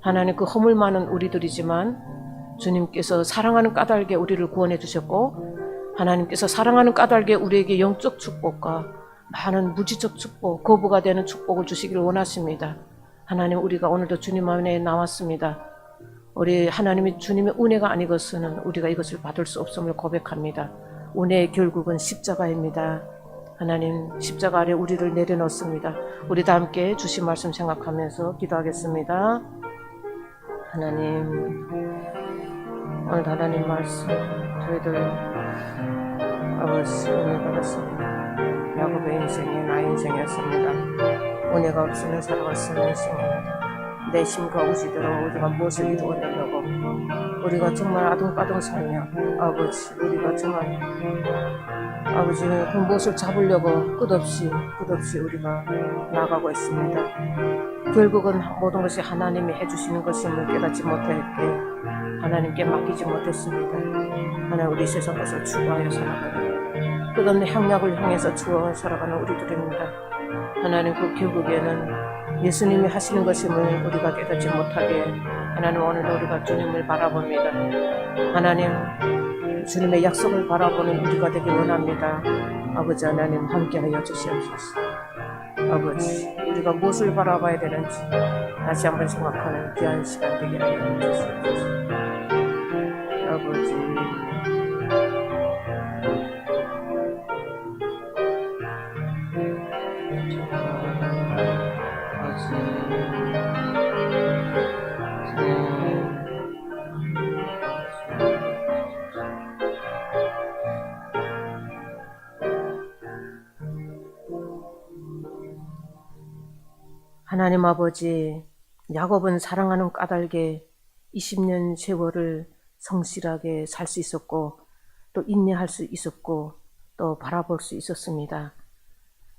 하나님, 그 허물 많은 우리들이지만 주님께서 사랑하는 까닭에 우리를 구원해 주셨고 하나님께서 사랑하는 까닭에 우리에게 영적 축복과 많은 무지적 축복, 거부가 되는 축복을 주시기를 원하십니다. 하나님, 우리가 오늘도 주님 안에 나왔습니다. 우리 하나님이 주님의 은혜가 아니고서는 우리가 이것을 받을 수 없음을 고백합니다. 은혜의 결국은 십자가입니다. 하나님, 십자가 아래 우리를 내려놓습니다. 우리 다 함께 주신 말씀 생각하면서 기도하겠습니다. 하나님, 오늘 하나님 말씀 저희들 아버지 은혜 받았습니다. 야곱의 인생이 나의 인생이었습니다. 은혜가 없으면 살아갈 수 없는 인생입니다. 내 심과 우지대로 우리가 무엇을 이루어내려고 우리가 정말 아둥바둥 살며 아버지 우리가 정말 아버지 그 무엇을 잡으려고 끝없이 우리가 나가고 있습니다. 결국은 모든 것이 하나님이 해주시는 것임을 깨닫지 못했기에 하나님께 맡기지 못했습니다. 하나님 우리 세상 것을 추구하여 살아가는 끝없는 향락을 향해서 추구하여 살아가는 우리들입니다. 하나님 그 결국에는 예수님이 하시는 것임을 우리가 깨닫지 못하게 하나님 오늘도 우리가 주님을 바라봅니다. 하나님 주님의 약속을 바라보는 우리가 되기 원합니다. 아버지 하나님 함께하여 주시옵소서. 아버지 우리가 무엇을 바라봐야 되는지 다시 한번 생각하는 귀한 시간 되게 하여 주시옵소서. 아버지 하나님 아버지, 야곱은 사랑하는 까닭에 20년 세월을 성실하게 살 수 있었고 또 인내할 수 있었고 또 바라볼 수 있었습니다.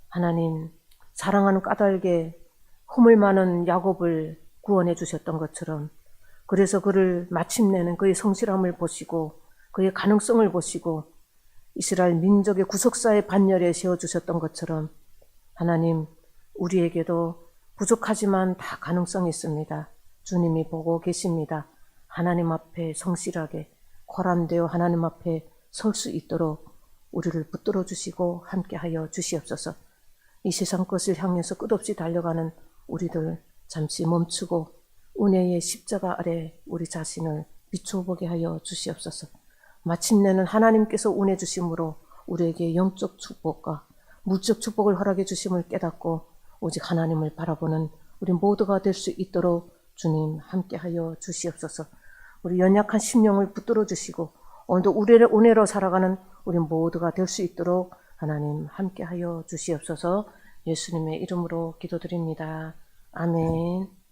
하나님, 사랑하는 까닭에 허물 많은 야곱을 구원해 주셨던 것처럼 그래서 그를 마침내는 그의 성실함을 보시고 그의 가능성을 보시고 이스라엘 민족의 구속사의 반열에 세워주셨던 것처럼 하나님, 우리에게도 부족하지만 다 가능성이 있습니다. 주님이 보고 계십니다. 하나님 앞에 성실하게 고람되어 하나님 앞에 설 수 있도록 우리를 붙들어 주시고 함께하여 주시옵소서. 이 세상 것을 향해서 끝없이 달려가는 우리들 잠시 멈추고 은혜의 십자가 아래 우리 자신을 비춰보게 하여 주시옵소서. 마침내는 하나님께서 은혜 주심으로 우리에게 영적 축복과 물적 축복을 허락해 주심을 깨닫고 오직 하나님을 바라보는 우리 모두가 될 수 있도록 주님 함께하여 주시옵소서. 우리 연약한 심령을 붙들어 주시고 오늘도 은혜로 살아가는 우리 모두가 될 수 있도록 하나님 함께하여 주시옵소서. 예수님의 이름으로 기도드립니다. 아멘.